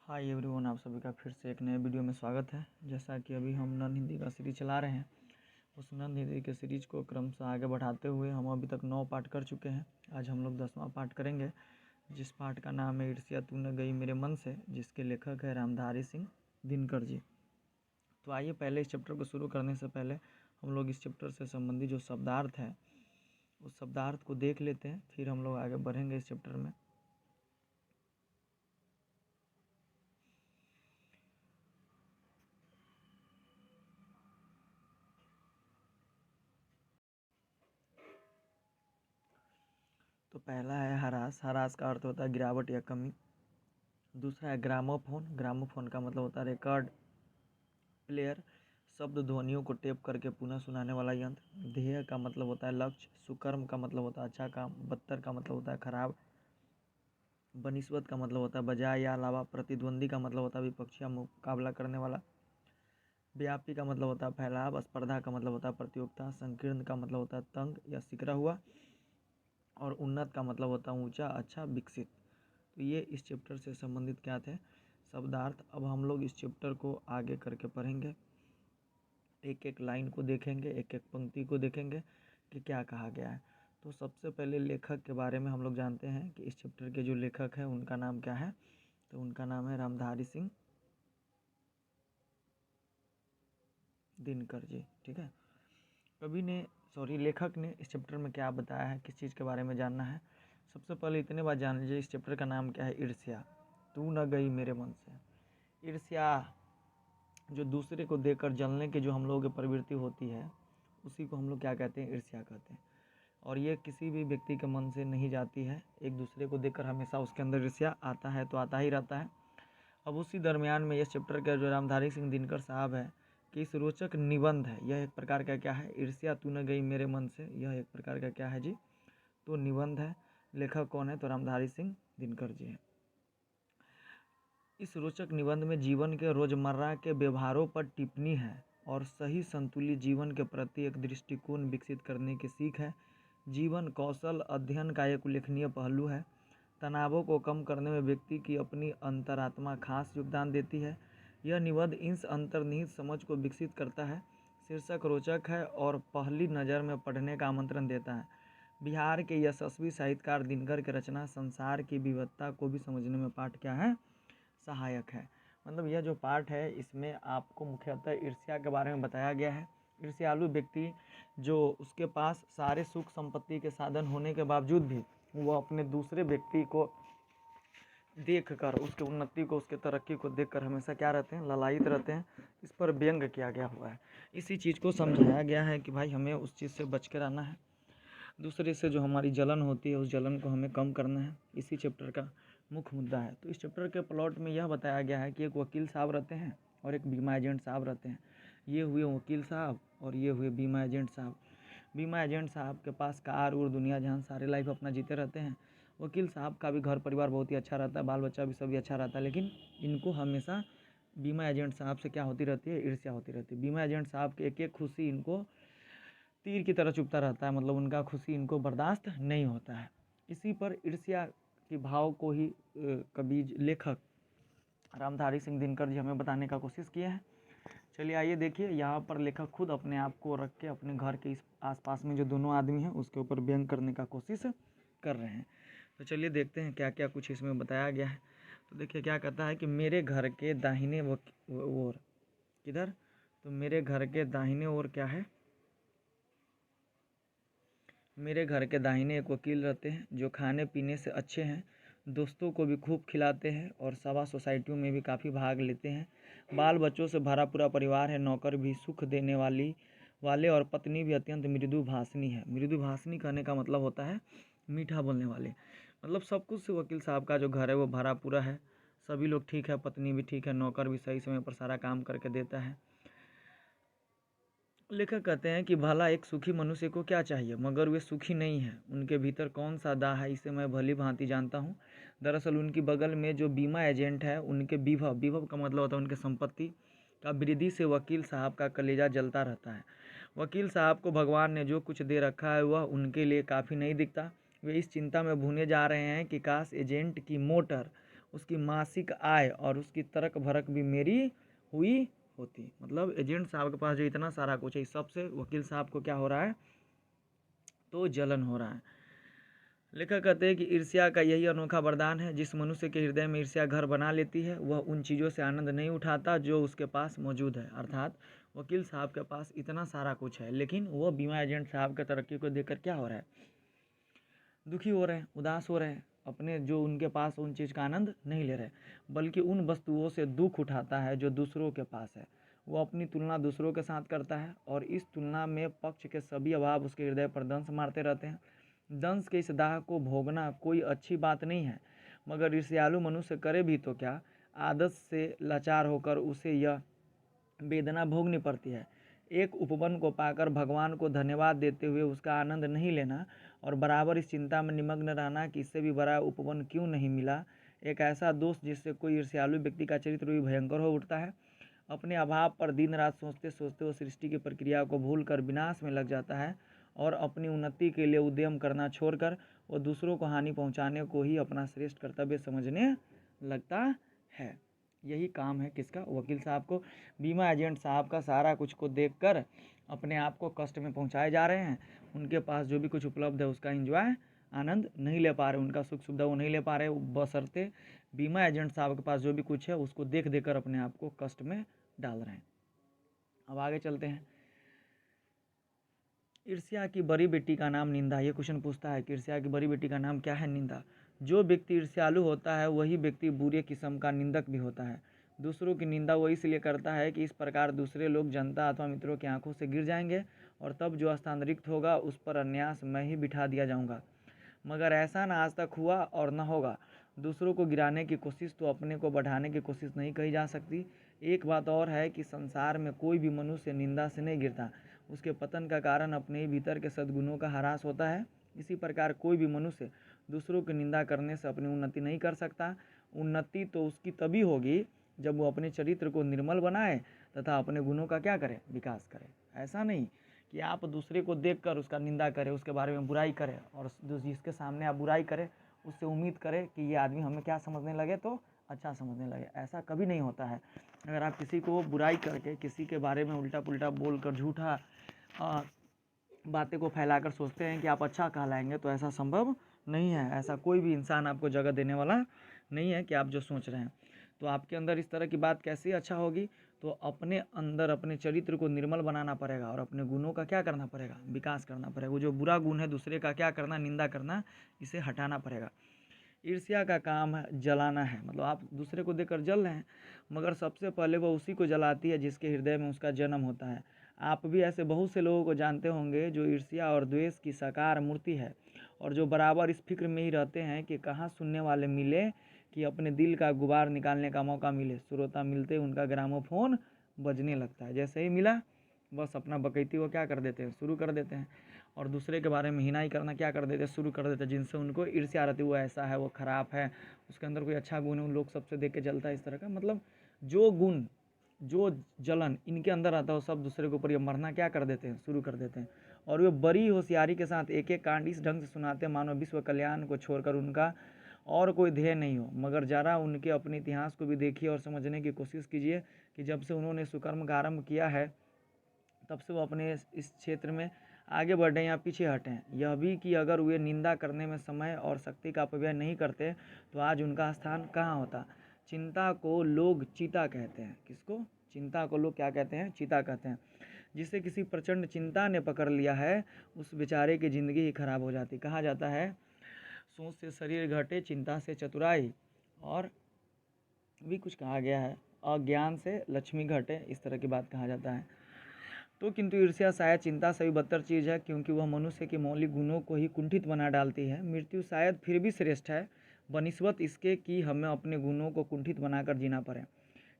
Hi everyone, आप सभी का फिर से एक नए वीडियो में स्वागत है। जैसा कि अभी हम नन हिंदी का सीरीज चला रहे हैं, उस नन हिंदी के सीरीज को क्रमशः आगे बढ़ाते हुए हम अभी तक 9 पार्ट कर चुके हैं। आज हम लोग 10वां पार्ट करेंगे, जिस पार्ट का नाम है ईर्ष्या तू न गई मेरे मन से, जिसके लेखक है रामधारी सिंह दिनकर जी। तो आइए पहले इस चैप्टर को शुरू करने से पहले हम लोग इस चैप्टर से संबंधित जो शब्दार्थ है उस शब्दार्थ को देख लेते हैं, फिर हम लोग आगे बढ़ेंगे इस चैप्टर में। तो पहला है हरास। हरास का अर्थ होता है गिरावट या कमी। दूसरा है ग्रामोफोन। ग्रामोफोन का मतलब होता है रिकॉर्ड प्लेयर, शब्द ध्वनियों को टेप करके पुनः सुनाने वाला यंत्र। ध्येय का मतलब होता है लक्ष्य। सुकर्म का मतलब होता है अच्छा काम। बदतर का मतलब होता है खराब। बनिस्बत का मतलब होता है बजाय या अलावा। प्रतिद्वंदी का मतलब होता है विपक्षी या मुकाबला करने वाला। व्यापी का मतलब होता है फैलाव। स्पर्धा का मतलब होता है प्रतियोगिता। संकीर्ण का मतलब होता है तंग या सिकरा हुआ। और उन्नत का मतलब होता है ऊंचा, अच्छा, विकसित। तो ये इस चैप्टर से संबंधित क्या थे शब्दार्थ। अब हम लोग इस चैप्टर को आगे करके पढ़ेंगे, एक एक लाइन को देखेंगे, एक एक पंक्ति को देखेंगे कि क्या कहा गया है। तो सबसे पहले लेखक के बारे में हम लोग जानते हैं कि इस चैप्टर के जो लेखक हैं उनका नाम क्या है। तो उनका नाम है रामधारी सिंह दिनकर जी। ठीक है, लेखक ने इस चैप्टर में क्या बताया है, किस चीज़ के बारे में जानना है। सबसे पहले इतने बात जान लीजिए, इस चैप्टर का नाम क्या है, ईर्ष्या तू न गई मेरे मन से। ईर्ष्या जो दूसरे को देखकर जलने की जो हम लोगों की प्रवृत्ति होती है, उसी को हम लोग क्या कहते हैं, ईर्ष्या कहते हैं। और ये किसी भी व्यक्ति के मन से नहीं जाती है। एक दूसरे को देखकर हमेशा उसके अंदर ईर्ष्या आता है तो आता ही रहता है। अब उसी दरमियान में इस चैप्टर के जो रामधारी सिंह दिनकर साहब है कि इस रोचक निबंध है, यह एक प्रकार का क्या है, ईर्ष्या तू न गई मेरे मन से, यह एक प्रकार का क्या है जी, तो निबंध है। लेखक कौन है, तो रामधारी सिंह दिनकर जी हैं। इस रोचक निबंध में जीवन के रोजमर्रा के व्यवहारों पर टिप्पणी है और सही संतुलित जीवन के प्रति एक दृष्टिकोण विकसित करने की सीख है। जीवन कौशल अध्ययन का एक उल्लेखनीय पहलू है। तनावों को कम करने में व्यक्ति की अपनी अंतरात्मा खास योगदान देती है। यह निबंध इस अंतर्निहित समझ को विकसित करता है। शीर्षक रोचक है और पहली नज़र में पढ़ने का आमंत्रण देता है। बिहार के यशस्वी साहित्यकार दिनकर की रचना संसार की विविधता को भी समझने में पाठ क्या है, सहायक है। मतलब यह जो पाठ है इसमें आपको मुख्यतः ईर्ष्या के बारे में बताया गया है। ईर्ष्यालु व्यक्ति जो उसके पास सारे सुख संपत्ति के साधन होने के बावजूद भी वो अपने दूसरे व्यक्ति को देखकर, उसके उन्नति को, उसके तरक्की को देखकर हमेशा क्या रहते हैं, ललायित रहते हैं। इस पर व्यंग किया गया हुआ है। इसी चीज़ को समझाया गया है कि भाई हमें उस चीज़ से बच के रहना है। दूसरे से जो हमारी जलन होती है उस जलन को हमें कम करना है। इसी चैप्टर का मुख्य मुद्दा है। तो इस चैप्टर के प्लॉट में यह बताया गया है कि एक वकील साहब रहते हैं और एक बीमा एजेंट साहब रहते हैं। ये हुए वकील साहब और ये हुए बीमा एजेंट साहब। बीमा एजेंट साहब के पास कार और दुनिया जहान सारे लाइफ अपना जीते रहते हैं। वकील साहब का भी घर परिवार बहुत ही अच्छा रहता है, बाल बच्चा भी सभी अच्छा रहता है, लेकिन इनको हमेशा बीमा एजेंट साहब से क्या होती रहती है, ईर्ष्या होती रहती है। बीमा एजेंट साहब की एक एक खुशी इनको तीर की तरह चुभता रहता है, मतलब उनका खुशी इनको बर्दाश्त नहीं होता है। इसी पर ईर्ष्या के भाव को ही कवि लेखक रामधारी सिंह दिनकर जी हमें बताने का कोशिश किए हैं। चलिए आइए देखिए, यहाँ पर लेखक खुद अपने आप को रख के अपने घर के इस आसपास में जो दोनों आदमी हैं उसके ऊपर व्यंग करने का कोशिश कर रहे हैं। तो चलिए देखते हैं क्या क्या कुछ इसमें बताया गया है। तो देखिए क्या कहता है कि मेरे घर के दाहिने ओर, किधर, तो मेरे घर के दाहिने ओर क्या है, मेरे घर के दाहिने एक वकील रहते हैं जो खाने पीने से अच्छे हैं, दोस्तों को भी खूब खिलाते हैं और सभा सोसाइटियों में भी काफ़ी भाग लेते हैं। बाल बच्चों से भरा पूरा परिवार है, नौकर भी सुख देने वाले और पत्नी भी अत्यंत मृदु भाषणी है। मृदु भाषणी कहने का मतलब होता है मीठा बोलने वाले। मतलब सब कुछ से वकील साहब का जो घर है वो भरा पूरा है। सभी लोग ठीक है, पत्नी भी ठीक है, नौकर भी सही समय पर सारा काम करके देता है। लेखक कहते हैं कि भला एक सुखी मनुष्य को क्या चाहिए, मगर वे सुखी नहीं हैं। उनके भीतर कौन सा दाह है इसे मैं भली भांति जानता हूँ। दरअसल उनकी बगल में जो बीमा एजेंट है उनके विभव का मतलब होता है उनके संपत्ति का वृद्धि से वकील साहब का कलेजा जलता रहता है। वकील साहब को भगवान ने जो कुछ दे रखा है वह उनके लिए काफ़ी नहीं दिखता। वे इस चिंता में भूने जा रहे हैं कि काश एजेंट की मोटर उसकी मासिक आय और उसकी तर्क भरक भी मेरी हुई होती। मतलब एजेंट साहब के पास जो इतना सारा कुछ है, इस सबसे वकील साहब को क्या हो रहा है, तो जलन हो रहा है। लेखक कहते हैं कि ईर्ष्या का यही अनोखा वरदान है। जिस मनुष्य के हृदय में ईर्ष्या घर बना लेती है वह उन चीज़ों से आनंद नहीं उठाता जो उसके पास मौजूद है। अर्थात वकील साहब के पास इतना सारा कुछ है, लेकिन वो बीमा एजेंट साहब के तरक्की को देखकर क्या हो रहा है, दुखी हो रहे हैं, उदास हो रहे हैं, अपने जो उनके पास उन चीज़ का आनंद नहीं ले रहे, बल्कि उन वस्तुओं से दुख उठाता है जो दूसरों के पास है। वो अपनी तुलना दूसरों के साथ करता है और इस तुलना में पक्ष के सभी अभाव उसके हृदय पर दंश मारते रहते हैं। दंश के इस दाह को भोगना कोई अच्छी बात नहीं है, मगर ईर्ष्यालु मनुष्य करे भी तो क्या, आदत से लाचार होकर उसे यह वेदना भोगनी पड़ती है। एक उपवन को पाकर भगवान को धन्यवाद देते हुए उसका आनंद नहीं लेना और बराबर इस चिंता में निमग्न रहना कि इससे भी बड़ा उपवन क्यों नहीं मिला, एक ऐसा दोष जिससे कोई ईर्ष्यालु व्यक्ति का चरित्र भी भयंकर हो उठता है। अपने अभाव पर दिन रात सोचते सोचते वो सृष्टि की प्रक्रिया को भूलकर विनाश में लग जाता है और अपनी उन्नति के लिए उद्यम करना छोड़कर वो दूसरों को हानि पहुंचाने को ही अपना श्रेष्ठ कर्तव्य समझने लगता है। यही काम है किसका, वकील साहब को। बीमा एजेंट साहब का सारा कुछ को देखकर अपने आप को कष्ट में पहुंचाए जा रहे हैं। उनके पास जो भी कुछ उपलब्ध है उसका एंजॉय, आनंद नहीं ले पा रहे, उनका सुख सुविधा वो नहीं ले पा रहे, बशर्ते बीमा एजेंट साहब के पास जो भी कुछ है उसको देख देकर अपने आप को कष्ट में डाल रहे हैं। अब आगे चलते हैं। ईर्ष्या की बड़ी बेटी का नाम निंदा। ये क्वेश्चन पूछता है कि ईर्ष्या की बड़ी बेटी का नाम क्या है, निंदा। जो व्यक्ति ईर्ष्यालु होता है वही व्यक्ति बुरे किस्म का निंदक भी होता है। दूसरों की निंदा वो इसलिए करता है कि इस प्रकार दूसरे लोग जनता अथवा मित्रों की आंखों से गिर जाएंगे और तब जो स्थान रिक्त होगा उस पर अन्यास मैं ही बिठा दिया जाऊंगा। मगर ऐसा ना आज तक हुआ और न होगा। दूसरों को गिराने की कोशिश तो अपने को बढ़ाने की कोशिश नहीं कही जा सकती। एक बात और है कि संसार में कोई भी मनुष्य निंदा से नहीं गिरता, उसके पतन का कारण अपने ही भीतर के सद्गुणों का ह्रास होता है। इसी प्रकार कोई भी मनुष्य दूसरों की निंदा करने से अपनी उन्नति नहीं कर सकता। उन्नति तो उसकी तभी होगी जब वो अपने चरित्र को निर्मल बनाए तथा अपने गुणों का क्या करे, विकास करे। ऐसा नहीं कि आप दूसरे को देखकर उसका निंदा करें, उसके बारे में बुराई करें और जिसके सामने आप बुराई करें उससे उम्मीद करें कि ये आदमी हमें क्या समझने लगे तो अच्छा समझने लगे। ऐसा कभी नहीं होता है। अगर आप किसी को बुराई करके, किसी के बारे में उल्टा पुल्टा बोलकर, झूठा बातें को फैलाकर सोचते हैं कि आप अच्छा कहलाएंगे, तो ऐसा संभव नहीं है। ऐसा कोई भी इंसान आपको जगह देने वाला नहीं है कि आप जो सोच रहे हैं। तो आपके अंदर इस तरह की बात कैसे अच्छा होगी, तो अपने अंदर अपने चरित्र को निर्मल बनाना पड़ेगा और अपने गुणों का क्या करना पड़ेगा, विकास करना पड़ेगा। वो जो बुरा गुण है दूसरे का क्या करना, निंदा करना, इसे हटाना पड़ेगा। ईर्ष्या का काम है जलाना है, मतलब आप दूसरे को देखकर जल रहे हैं, मगर सबसे पहले वो उसी को जलाती है जिसके हृदय में उसका जन्म होता है। आप भी ऐसे बहुत से लोगों को जानते होंगे जो ईर्ष्या और द्वेष की साकार मूर्ति है और जो बराबर इस फिक्र में ही रहते हैं कि कहाँ सुनने वाले मिले, कि अपने दिल का गुबार निकालने का मौका मिले। श्रोता मिलते उनका ग्रामोफोन बजने लगता है, जैसे ही मिला बस अपना बकैती को क्या कर देते हैं, शुरू कर देते हैं और दूसरे के बारे में हिनाई करना क्या कर देते हैं, शुरू कर देते हैं। जिनसे उनको ईर्ष्या रहती है, वो ऐसा है, वो खराब है, उसके अंदर कोई अच्छा गुण है, उन लोग सबसे देख के जलता है। इस तरह का मतलब जो गुण, जो जलन इनके अंदर आता है वो सब दूसरे के ऊपर ये मरना क्या कर देते हैं, शुरू कर देते हैं। और वे बड़ी होशियारी के साथ एक एक कांड इस ढंग से सुनाते हैं मानो विश्व कल्याण को छोड़कर उनका और कोई ध्येय नहीं हो। मगर जरा उनके अपने इतिहास को भी देखिए और समझने की कोशिश कीजिए कि जब से उन्होंने सुकर्म का आरंभ किया है तब से वो अपने इस क्षेत्र में आगे बढ़े या पीछे हटें। यह भी कि अगर वे निंदा करने में समय और शक्ति का अपव्यय नहीं करते तो आज उनका स्थान कहाँ होता। चिंता को लोग चीता कहते हैं। किसको? चिंता को लोग क्या कहते हैं? चीता कहते हैं। जिसे किसी प्रचंड चिंता ने पकड़ लिया है उस बेचारे की ज़िंदगी ही खराब हो जाती। कहा जाता है सोच से शरीर घटे, चिंता से चतुराई, और भी कुछ कहा गया है अज्ञान से लक्ष्मी घटे, इस तरह की बात कहा जाता है। तो किंतु ईर्ष्या शायद चिंता से भी बदतर चीज़ है, क्योंकि वह मनुष्य के मौलिक गुणों को ही कुंठित बना डालती है। मृत्यु शायद फिर भी श्रेष्ठ है बनिस्बत इसके कि हमें अपने गुणों को कुंठित बनाकर जीना पड़े।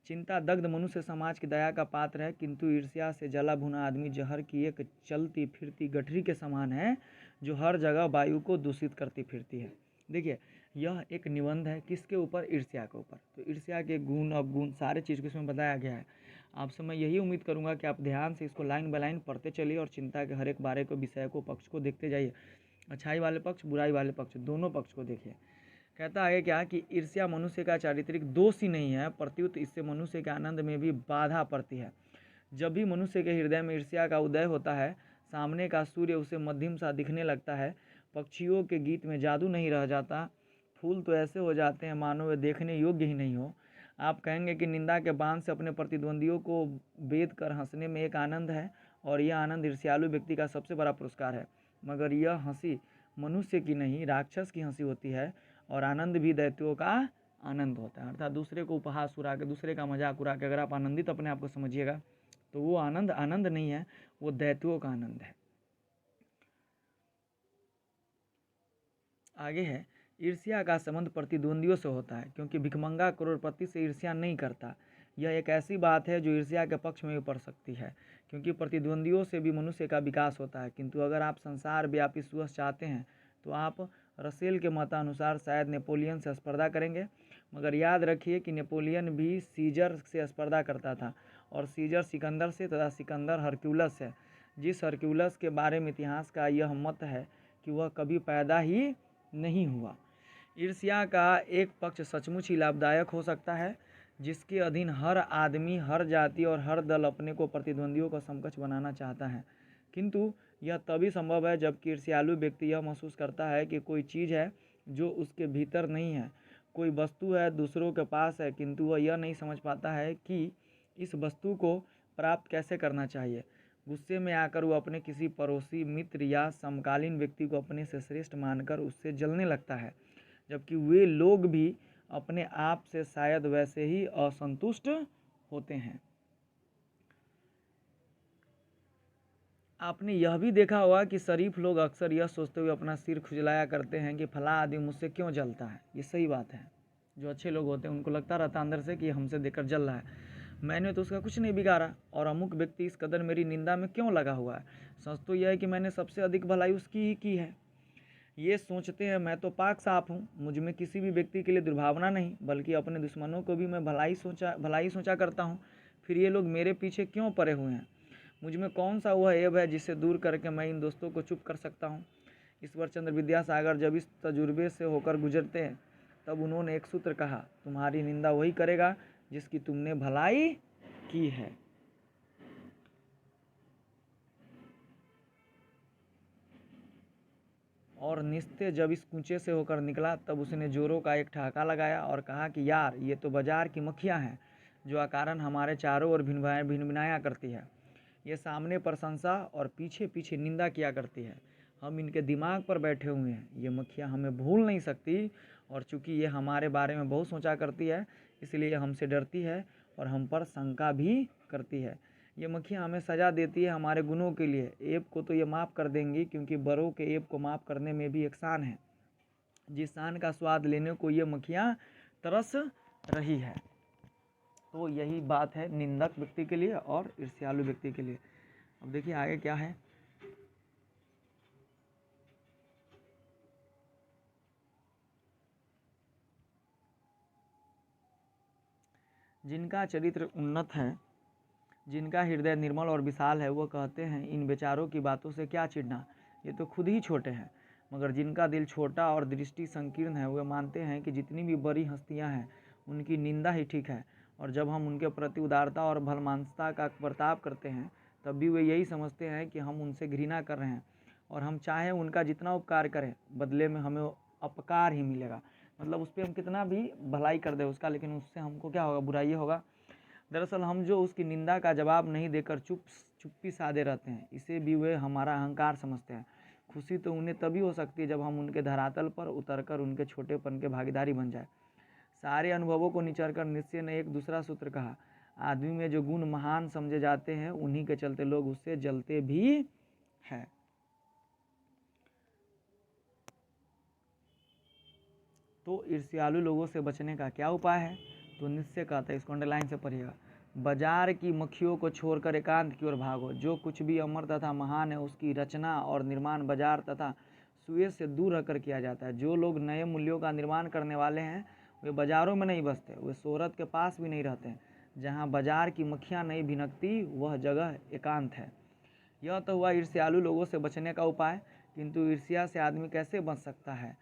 चिंता दग्ध मनुष्य समाज की दया का पात्र है, किंतु ईर्ष्या से जला भुना आदमी जहर की एक चलती फिरती गठरी के समान है जो हर जगह वायु को दूषित करती फिरती है। देखिए यह एक निबंध है किसके ऊपर? ईर्ष्या के ऊपर। तो ईर्ष्या के गुण अवगुण सारे चीज़ को इसमें बताया गया है। आपसे मैं यही उम्मीद करूंगा कि आप ध्यान से इसको लाइन बाय लाइन पढ़ते चलिए और चिंता के हर एक बारे को, विषय को, पक्ष को देखते जाइए। अच्छाई वाले पक्ष, बुराई वाले पक्ष, दोनों पक्ष को देखिए। कहता है क्या कि ईर्ष्या मनुष्य का चारित्रिक दोष ही नहीं है, प्रत्युत इससे मनुष्य के आनंद में भी बाधा पड़ती है। जब भी मनुष्य के हृदय में ईर्ष्या का उदय होता है, सामने का सूर्य उसे मध्यम सा दिखने लगता है, पक्षियों के गीत में जादू नहीं रह जाता, फूल तो ऐसे हो जाते हैं मानो वे देखने योग्य ही नहीं हो। आप कहेंगे कि निंदा के बांध से अपने प्रतिद्वंदियों को बेध कर हंसने में एक आनंद है, और यह आनंद ईर्ष्यालु व्यक्ति का सबसे बड़ा पुरस्कार है। मगर यह हंसी मनुष्य की नहीं, राक्षस की हंसी होती है, और आनंद भी दैत्यों का आनंद होता है। अर्थात दूसरे को उपहास उड़ा के, दूसरे का मजाक उड़ा के अगर आप आनंदित अपने आप को समझिएगा तो वो आनंद आनंद नहीं है, वो दैत्यों का आनंद है। आगे है, ईर्ष्या का संबंध प्रतिद्वंदियों से होता है, क्योंकि भिखमंगा करोड़पति से ईर्ष्या नहीं करता। यह एक ऐसी बात है जो ईर्ष्या के पक्ष में भी पड़ सकती है, क्योंकि प्रतिद्वंदियों से भी मनुष्य का विकास होता है। किंतु अगर आप संसार व्यापी सुयश चाहते हैं तो आप रसेल के मतानुसार शायद नेपोलियन से स्पर्धा करेंगे। मगर याद रखिए कि नेपोलियन भी सीजर से स्पर्धा करता था, और सीजर सिकंदर से तथा सिकंदर हरक्यूलस से। जिस हरक्यूलस के बारे में इतिहास का यह मत है कि वह कभी पैदा ही नहीं हुआ। ईर्ष्या का एक पक्ष सचमुच ही लाभदायक हो सकता है, जिसके अधीन हर आदमी, हर जाति और हर दल अपने को प्रतिद्वंदियों का समकक्ष बनाना चाहता है। किंतु यह तभी संभव है जबकि ईर्ष्यालु व्यक्ति यह महसूस करता है कि कोई चीज़ है जो उसके भीतर नहीं है, कोई वस्तु है दूसरों के पास है, किंतु वह यह नहीं समझ पाता है कि इस वस्तु को प्राप्त कैसे करना चाहिए। गुस्से में आकर वह अपने किसी पड़ोसी, मित्र या समकालीन व्यक्ति को अपने से श्रेष्ठ मानकर उससे जलने लगता है, जबकि वे लोग भी अपने आप से शायद वैसे ही असंतुष्ट होते हैं। आपने यह भी देखा होगा कि शरीफ लोग अक्सर यह सोचते हुए अपना सिर खुजलाया करते हैं कि फला आदमी मुझसे क्यों जलता है। ये सही बात है। जो अच्छे लोग होते हैं उनको लगता रहता अंदर से कि हमसे देखकर जल रहा है, मैंने तो उसका कुछ नहीं बिगाड़ा, और अमुक व्यक्ति इस कदर मेरी निंदा में क्यों लगा हुआ है। सच तो यह है कि मैंने सबसे अधिक भलाई उसकी ही की है। ये सोचते हैं मैं तो पाक साफ हूँ, मुझ में किसी भी व्यक्ति के लिए दुर्भावना नहीं, बल्कि अपने दुश्मनों को भी मैं भलाई सोचा करता हूँ। फिर ये लोग मेरे पीछे क्यों पड़े हुए हैं। मुझ में कौन सा वह ऐब है जिसे दूर करके मैं इन दोस्तों को चुप कर सकता हूँ। ईश्वरचंद्र विद्यासागर जब इस तजुर्बे से होकर गुजरते हैं तब उन्होंने एक सूत्र कहा, तुम्हारी निंदा वही करेगा जिसकी तुमने भलाई की है। और निस्ते जब इस कूचे से होकर निकला तब उसने जोरों का एक ठहाका लगाया और कहा कि यार ये तो बाजार की मक्खियाँ हैं जो अकारण हमारे चारों ओर भिनभिनाया करती है। ये सामने प्रशंसा और पीछे पीछे निंदा किया करती है। हम इनके दिमाग पर बैठे हुए हैं। ये मक्खियाँ हमें भूल नहीं सकती, और चूंकि ये हमारे बारे में बहुत सोचा करती है इसलिए ये हमसे डरती है और हम पर शंका भी करती है। ये मक्खियाँ हमें सज़ा देती है हमारे गुनों के लिए। ऐब को तो ये माफ़ कर देंगी, क्योंकि बड़ों के ऐब को माफ़ करने में भी एक शान है, जिस शान का स्वाद लेने को ये मक्खियाँ तरस रही है। तो यही बात है निंदक व्यक्ति के लिए और ईर्ष्यालु व्यक्ति के लिए। अब देखिए आगे क्या है। जिनका चरित्र उन्नत है, जिनका हृदय निर्मल और विशाल है, वह कहते हैं इन बेचारों की बातों से क्या चिढ़ना, ये तो खुद ही छोटे हैं। मगर जिनका दिल छोटा और दृष्टि संकीर्ण है, वे मानते हैं कि जितनी भी बड़ी हस्तियां हैं उनकी निंदा ही ठीक है, और जब हम उनके प्रति उदारता और भलमानसता का बर्ताव करते हैं तब भी वे यही समझते हैं कि हम उनसे घृणा कर रहे हैं, और हम चाहे उनका जितना उपकार करें बदले में हमें अपकार ही मिलेगा। मतलब उस पर हम कितना भी भलाई कर दें उसका, लेकिन उससे हमको क्या होगा, बुराई होगा। दरअसल हम जो उसकी निंदा का जवाब नहीं देकर चुप्पी साधे रहते हैं, इसे भी वे हमारा अहंकार समझते हैं। खुशी तो उन्हें तभी हो सकती है जब हम उनके धरातल पर उतरकर उनके छोटेपन के भागीदारी बन जाए। सारे अनुभवों को निचरकर निश्चय ने एक दूसरा सूत्र कहा, आदमी में जो गुण महान समझे जाते हैं उन्हीं के चलते लोग उससे जलते भी हैं। तो ईर्ष्यालु लोगों से बचने का क्या उपाय है? तो निश्चय कहता है, इसको अंडरलाइन से पढ़िएगा, बाजार की मक्खियों को छोड़कर एकांत की ओर भागो। जो कुछ भी अमर तथा महान है उसकी रचना और निर्माण बाजार तथा सुएज से दूर रहकर किया जाता है। जो लोग नए मूल्यों का निर्माण करने वाले हैं वे बाजारों में नहीं बसते, वे शोहरत के पास भी नहीं रहते हैं। जहाँ बाजार की मक्खियाँ नहीं भिनकती वह जगह एकांत है। यह तो हुआ ईर्ष्यालु लोगों से बचने का उपाय। किंतु ईर्ष्या से आदमी कैसे बच सकता है?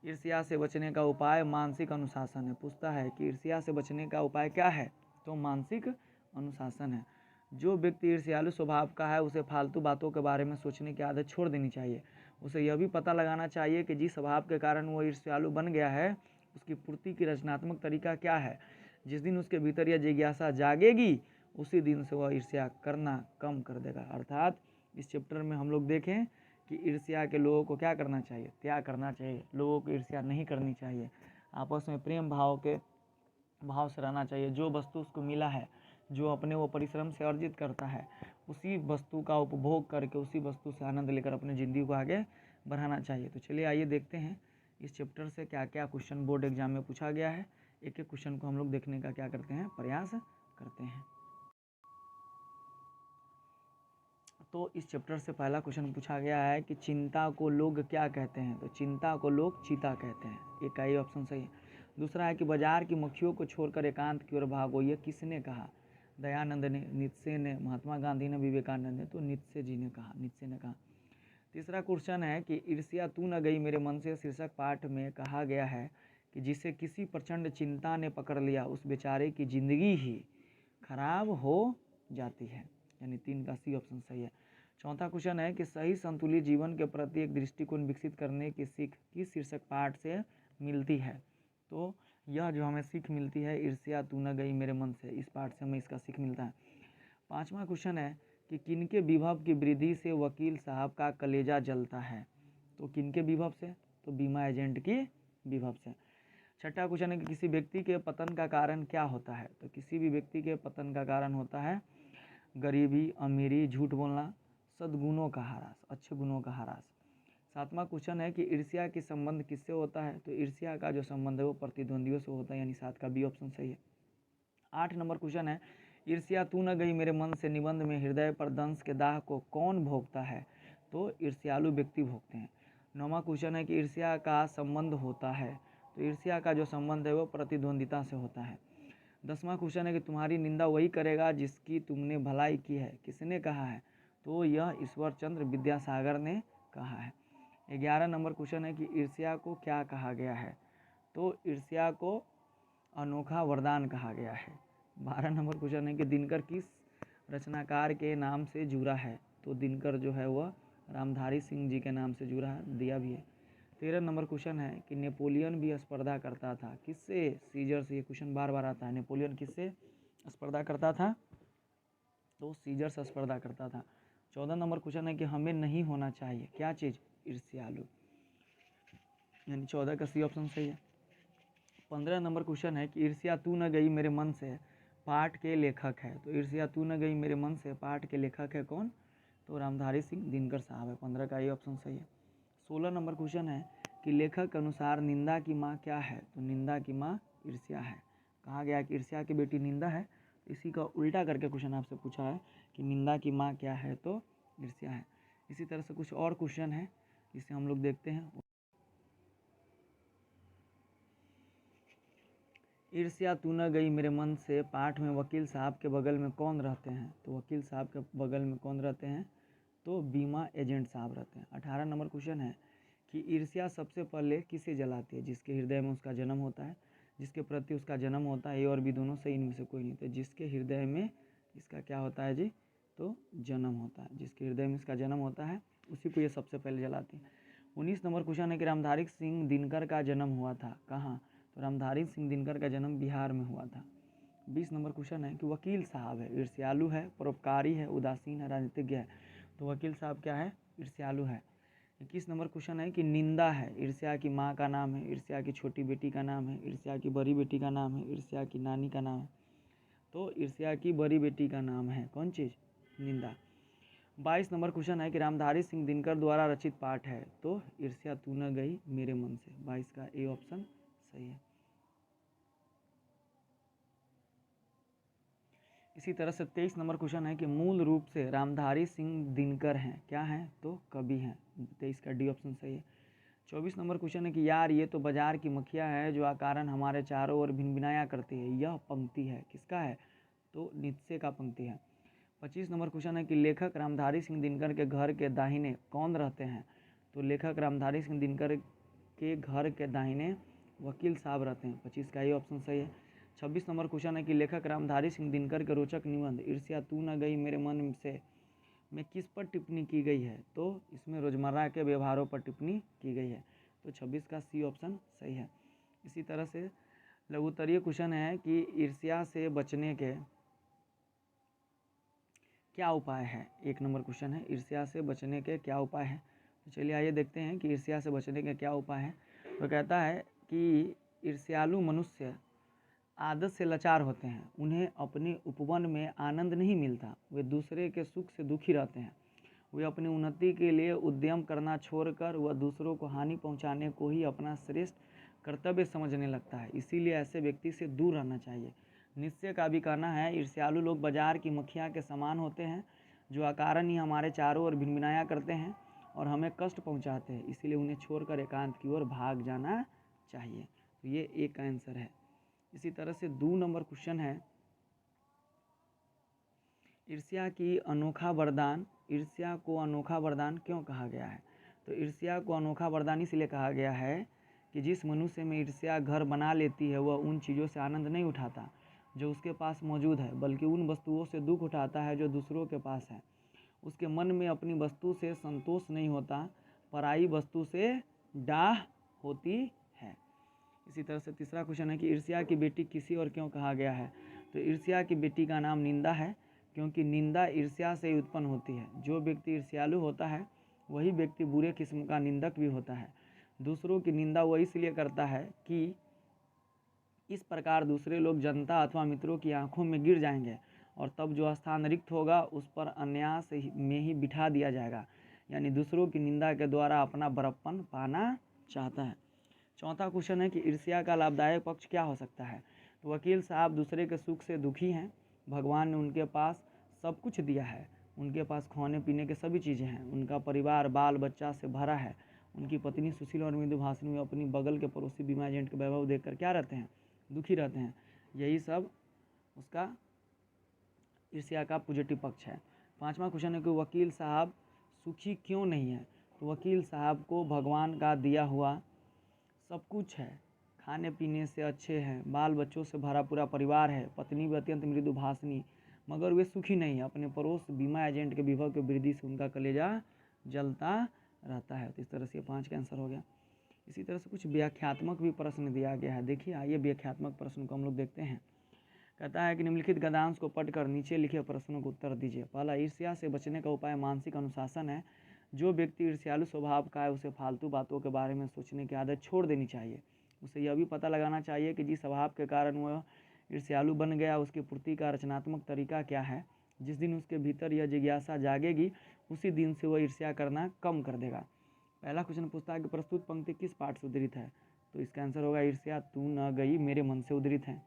ईर्ष्या से बचने का उपाय मानसिक अनुशासन है। पूछता है कि ईर्ष्या से बचने का उपाय क्या है, तो मानसिक अनुशासन है। जो व्यक्ति ईर्ष्यालु स्वभाव का है उसे फालतू बातों के बारे में सोचने की आदत छोड़ देनी चाहिए। उसे यह भी पता लगाना चाहिए कि जिस स्वभाव के कारण वो ईर्ष्यालु बन गया है उसकी पूर्ति की रचनात्मक तरीका क्या है। जिस दिन उसके भीतर यह जिज्ञासा जागेगी उसी दिन से वह ईर्ष्या करना कम कर देगा। अर्थात इस चैप्टर में हम लोग देखें कि ईर्ष्या के लोगों को क्या करना चाहिए, त्याग करना चाहिए। लोगों को ईर्ष्या नहीं करनी चाहिए, आपस में प्रेम भाव से रहना चाहिए। जो वस्तु उसको मिला है, जो अपने वो परिश्रम से अर्जित करता है, उसी वस्तु का उपभोग करके उसी वस्तु से आनंद लेकर अपनी ज़िंदगी को आगे बढ़ाना चाहिए। तो चलिए आइए देखते हैं इस चैप्टर से क्या क्या क्वेश्चन बोर्ड एग्जाम में पूछा गया है। एक एक क्वेश्चन को हम लोग देखने का क्या करते हैं, प्रयास करते हैं। तो इस चैप्टर से पहला क्वेश्चन पूछा गया है कि चिंता को लोग क्या कहते हैं, तो चिंता को लोग चीता कहते हैं, एक का ये ऑप्शन सही है। दूसरा है कि बाजार की मक्खियों को छोड़कर एकांत की ओर भागो, ये किसने कहा, दयानंद ने, नीत्शे ने, महात्मा गांधी ने, विवेकानंद ने, तो नीत्शे जी ने कहा, नीत्शे ने कहा। तीसरा क्वेश्चन है कि ईर्ष्या तू न गई मेरे मन से शीर्षक पाठ में कहा गया है कि जिसे किसी प्रचंड चिंता ने पकड़ लिया उस बेचारे की जिंदगी ही खराब हो जाती है, यानी 3 का सी ऑप्शन सही है। चौथा क्वेश्चन है कि सही संतुलित जीवन के प्रति एक दृष्टिकोण विकसित करने की सीख किस शीर्षक पाठ से मिलती है, तो यह जो हमें सीख मिलती है ईर्ष्या तू न गई मेरे मन से, इस पाठ से हमें इसका सीख मिलता है। पांचवा क्वेश्चन है कि किनके विभव की वृद्धि से वकील साहब का कलेजा जलता है, तो किनके विभव से, तो बीमा एजेंट की विभव से। छठा क्वेश्चन है कि किसी व्यक्ति के पतन का कारण क्या होता है, तो किसी भी व्यक्ति के पतन का कारण होता है गरीबी, अमीरी, झूठ बोलना, सद्गुणों का ह्रास, अच्छे गुणों का ह्रास। सातवां क्वेश्चन है कि ईर्ष्या की संबंध किससे होता है, तो ईर्ष्या का जो संबंध है वो प्रतिद्वंदियों से होता है, यानी 7 का बी ऑप्शन सही है। 8 नंबर क्वेश्चन है ईर्ष्या तू न गई मेरे मन से निबंध में हृदय पर दंश के दाह को कौन भोगता है, तो ईर्ष्यालु व्यक्ति भोगते हैं। 9वां क्वेश्चन है कि ईर्ष्या का संबंध होता है, तो ईर्ष्या का जो संबंध है वो प्रतिद्वंदिता से होता है। 10वां क्वेश्चन है कि तुम्हारी निंदा वही करेगा जिसकी तुमने भलाई की है, किसने कहा है, तो यह ईश्वर चंद्र विद्यासागर ने कहा है। 11 नंबर क्वेश्चन है कि ईर्ष्या को क्या कहा गया है, तो ईर्ष्या को अनोखा वरदान कहा गया है। 12 नंबर क्वेश्चन है कि दिनकर किस रचनाकार के नाम से जुड़ा है, तो दिनकर जो है वह रामधारी सिंह जी के नाम से जुड़ा है, दिया भी है। 13 नंबर क्वेश्चन है कि नेपोलियन भी स्पर्धा करता था किससे, सीजर से, ये क्वेश्चन बार बार आता है, नेपोलियन किससे स्पर्धा करता था, तो सीजर से स्पर्धा करता था। 14 नंबर क्वेश्चन है कि हमें नहीं होना चाहिए क्या चीज़, ईर्ष्यालु, यानी 14 का सी ऑप्शन सही है। 15 नंबर क्वेश्चन है कि ईर्ष्या तू न गई मेरे मन से पाठ के लेखक है, तो ईर्ष्या तू न गई मेरे मन से पाठ के लेखक है कौन, तो रामधारी सिंह दिनकर साहब है, 15 का ये ऑप्शन सही है। 16 नंबर क्वेश्चन है कि लेखक के अनुसार निंदा की माँ क्या है, तो निंदा की माँ ईर्ष्या है। कहा गया कि ईर्ष्या की बेटी निंदा है, इसी का उल्टा करके क्वेश्चन आपसे पूछा है कि निंदा की माँ क्या है, तो ईर्ष्या है। इसी तरह से कुछ और क्वेश्चन है जिसे हम लोग देखते हैं। ईर्ष्या तू न गई मेरे मन से पाठ में वकील साहब के बगल में कौन रहते हैं, तो वकील साहब के बगल में कौन रहते हैं, तो बीमा एजेंट साहब रहते हैं। 18 नंबर क्वेश्चन है कि ईर्ष्या सबसे पहले किसे जलाती है, जिसके हृदय में उसका जन्म होता है, जिसके प्रति उसका जन्म होता है, ए और बी दोनों सही, इनमें से कोई नहीं, तो जिसके हृदय में इसका क्या होता है जी, तो जन्म होता है, जिसके हृदय में इसका जन्म होता है उसी को ये सबसे पहले जलाती है। 19 नंबर क्वेश्चन है कि रामधारी सिंह दिनकर का जन्म हुआ था कहाँ, तो रामधारी सिंह दिनकर का जन्म बिहार में हुआ था। 20 नंबर क्वेश्चन है कि वकील साहब है, ईर्ष्यालु है, परोपकारी है, उदासीन है, राजनीतिज्ञ है, तो वकील साहब क्या है, ईर्ष्यालु है। 21 नंबर क्वेश्चन है कि निंदा है, ईर्ष्या की माँ का नाम है, ईर्ष्या की छोटी बेटी का नाम है, ईर्ष्या की बड़ी बेटी का नाम है, ईर्ष्या की नानी का नाम है, तो ईर्ष्या की बड़ी बेटी का नाम है कौन चीज़, निंदा। 22 नंबर क्वेश्चन है कि रामधारी सिंह दिनकर द्वारा रचित पाठ है, तो ईर्ष्या तू न गई मेरे मन से, 22 का ए ऑप्शन सही है। इसी तरह से 23 नंबर क्वेश्चन है कि मूल रूप से रामधारी सिंह दिनकर हैं क्या हैं, तो कवि हैं, 23 का डी ऑप्शन सही है। 24 नंबर क्वेश्चन है कि यार ये तो बाजार की मक्खिया है जो आकारण हमारे चारों ओर भिनभिनाया करती है, यह पंक्ति है किसका है, तो नीत्शे का पंक्ति है। 25 नंबर क्वेश्चन है कि लेखक रामधारी सिंह दिनकर के घर के दाहिने कौन रहते हैं, तो लेखक रामधारी सिंह दिनकर के घर के दाहिने वकील साहब रहते हैं। 25 का ये ऑप्शन सही है। 26 नंबर क्वेश्चन है कि लेखक रामधारी सिंह दिनकर के रोचक निबंध ईर्ष्या तू न गई मेरे मन से में किस पर टिप्पणी की गई है? तो इसमें रोजमर्रा के व्यवहारों पर टिप्पणी की गई है। तो 26 का सी ऑप्शन सही है। इसी तरह से लघुत्तरीय क्वेश्चन है कि ईर्ष्या से बचने के क्या उपाय है? 1 नंबर क्वेश्चन है, ईर्ष्या से बचने के क्या उपाय है? तो चलिए आइए देखते हैं कि ईर्ष्या से बचने के क्या उपाय है। तो कहता है कि ईर्ष्यालु मनुष्य आदत से लाचार होते हैं, उन्हें अपने उपवन में आनंद नहीं मिलता, वे दूसरे के सुख से दुखी रहते हैं, वे अपनी उन्नति के लिए उद्यम करना छोड़कर वह दूसरों को हानि पहुंचाने को ही अपना श्रेष्ठ कर्तव्य समझने लगता है, इसीलिए ऐसे व्यक्ति से दूर रहना चाहिए। निश्चय का भी कहना है ईर्ष्यालु लोग बाजार की मक्खियाँ के समान होते हैं, जो अकारण ही हमारे चारों ओर भिनभिनाया करते हैं और हमें कष्ट पहुँचाते हैं, इसीलिए उन्हें छोड़कर एकांत की ओर भाग जाना चाहिए। तो ये एक का आंसर है। इसी तरह से 2 नंबर क्वेश्चन है, ईर्ष्या की अनोखा वरदान, ईर्ष्या को अनोखा वरदान क्यों कहा गया है? तो ईर्ष्या को अनोखा वरदान इसलिए कहा गया है कि जिस मनुष्य में ईर्ष्या घर बना लेती है वह उन चीज़ों से आनंद नहीं उठाता जो उसके पास मौजूद है, बल्कि उन वस्तुओं से दुख उठाता है जो दूसरों के पास है। उसके मन में अपनी वस्तु से संतोष नहीं होता, पराई वस्तु से डाह होती है। इसी तरह से तीसरा क्वेश्चन है कि ईर्ष्या की बेटी किसी और क्यों कहा गया है? तो ईर्ष्या की बेटी का नाम निंदा है, क्योंकि निंदा ईर्ष्या से ही उत्पन्न होती है। जो व्यक्ति ईर्ष्यालु होता है वही व्यक्ति बुरे किस्म का निंदक भी होता है। दूसरों की निंदा वह इसलिए करता है कि इस प्रकार दूसरे लोग जनता अथवा मित्रों की आंखों में गिर जाएंगे और तब जो स्थान रिक्त होगा उस पर अन्यास में ही बिठा दिया जाएगा, यानी दूसरों की निंदा के द्वारा अपना बड़प्पन पाना चाहता है। चौथा क्वेश्चन है कि ईर्ष्या का लाभदायक पक्ष क्या हो सकता है? तो वकील साहब दूसरे के सुख से दुखी हैं, भगवान ने उनके पास सब कुछ दिया है, उनके पास खाने पीने के सभी चीज़ें हैं, उनका परिवार बाल बच्चा से भरा है, उनकी पत्नी सुशील और मृदुभाषिनी में अपनी बगल के पड़ोसी बीमा एजेंट के वैभव देखकर क्या रहते हैं? दुखी रहते हैं। यही सब उसका ईर्ष्या का पॉजिटिव पक्ष है। 5वां क्वेश्चन है कि वकील साहब सुखी क्यों नहीं है? तो वकील साहब को भगवान का दिया हुआ सब कुछ है, खाने पीने से अच्छे हैं, बाल बच्चों से भरा पूरा परिवार है, पत्नी भी अत्यंत मृदुभाषिनी, मगर वे सुखी नहीं है। अपने पड़ोस बीमा एजेंट के विभव की वृद्धि से उनका कलेजा जलता रहता है। तो इस तरह से 5 का आंसर हो गया। इसी तरह से कुछ व्याख्यात्मक भी प्रश्न दिया गया है। देखिए आइए व्याख्यात्मक प्रश्न को हम लोग देखते हैं। कहता है कि निम्नलिखित गद्यांश को पढ़कर नीचे लिखे प्रश्नों को उत्तर दीजिए। पहला, ईर्ष्या से बचने का उपाय मानसिक अनुशासन है। जो व्यक्ति ईर्ष्यालु स्वभाव का है उसे फालतू बातों के बारे में सोचने की आदत छोड़ देनी चाहिए। उसे यह भी पता लगाना चाहिए कि जिस स्वभाव के कारण वह ईर्ष्यालु बन गया उसकी पूर्ति का रचनात्मक तरीका क्या है। जिस दिन उसके भीतर यह जिज्ञासा जागेगी उसी दिन से वह ईर्ष्या करना कम कर देगा। पहला क्वेश्चन पूछता है कि प्रस्तुत पंक्ति किस पाठ से उद्धृत है? तो इसका आंसर होगा ईर्ष्या तू न गई मेरे मन से उद्धृत है।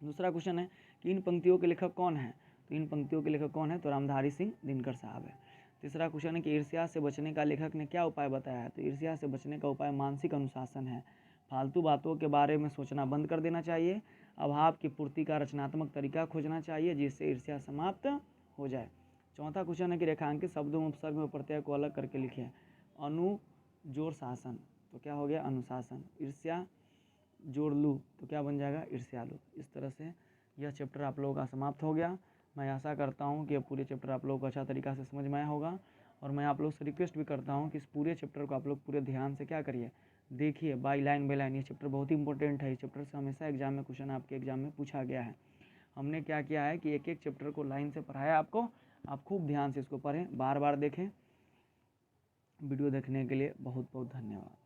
दूसरा क्वेश्चन है कि इन पंक्तियों के लेखक कौन है? तो इन पंक्तियों के लेखक कौन है? तो रामधारी सिंह दिनकर साहब है। तीसरा क्वेश्चन है कि ईर्ष्या से बचने का लेखक ने क्या उपाय बताया है? तो ईर्ष्या से बचने का उपाय मानसिक अनुशासन है। फालतू बातों के बारे में सोचना बंद कर देना चाहिए। अभाव की पूर्ति का रचनात्मक तरीका खोजना चाहिए जिससे ईर्ष्या समाप्त हो जाए। चौथा क्वेश्चन है कि रेखांकित शब्दों में उपसर्ग में प्रत्यय को अलग करके लिखिए। अनु जोड़ शासन, तो क्या हो गया? अनुशासन। ईर्ष्या जोड़ लूँ तो क्या बन जाएगा? ईर्ष्यालु। इस तरह से यह चैप्टर आप लोगों का समाप्त हो गया। मैं आशा करता हूँ कि यह पूरे चैप्टर आप लोगों को अच्छा तरीक़ा से समझ में आया होगा, और मैं आप लोग से रिक्वेस्ट भी करता हूँ कि इस पूरे चैप्टर को आप लोग पूरे ध्यान से क्या करिए, देखिए बाई लाइन बाई लाइन। ये चैप्टर बहुत ही इंपॉर्टेंट है। इस चैप्टर से हमेशा एग्जाम में क्वेश्चन आपके एग्जाम में पूछा गया है। हमने क्या किया है कि एक एक चैप्टर को लाइन से पढ़ाया आपको, आप खूब ध्यान से इसको पढ़ें, बार बार देखें। वीडियो देखने के लिए बहुत बहुत धन्यवाद।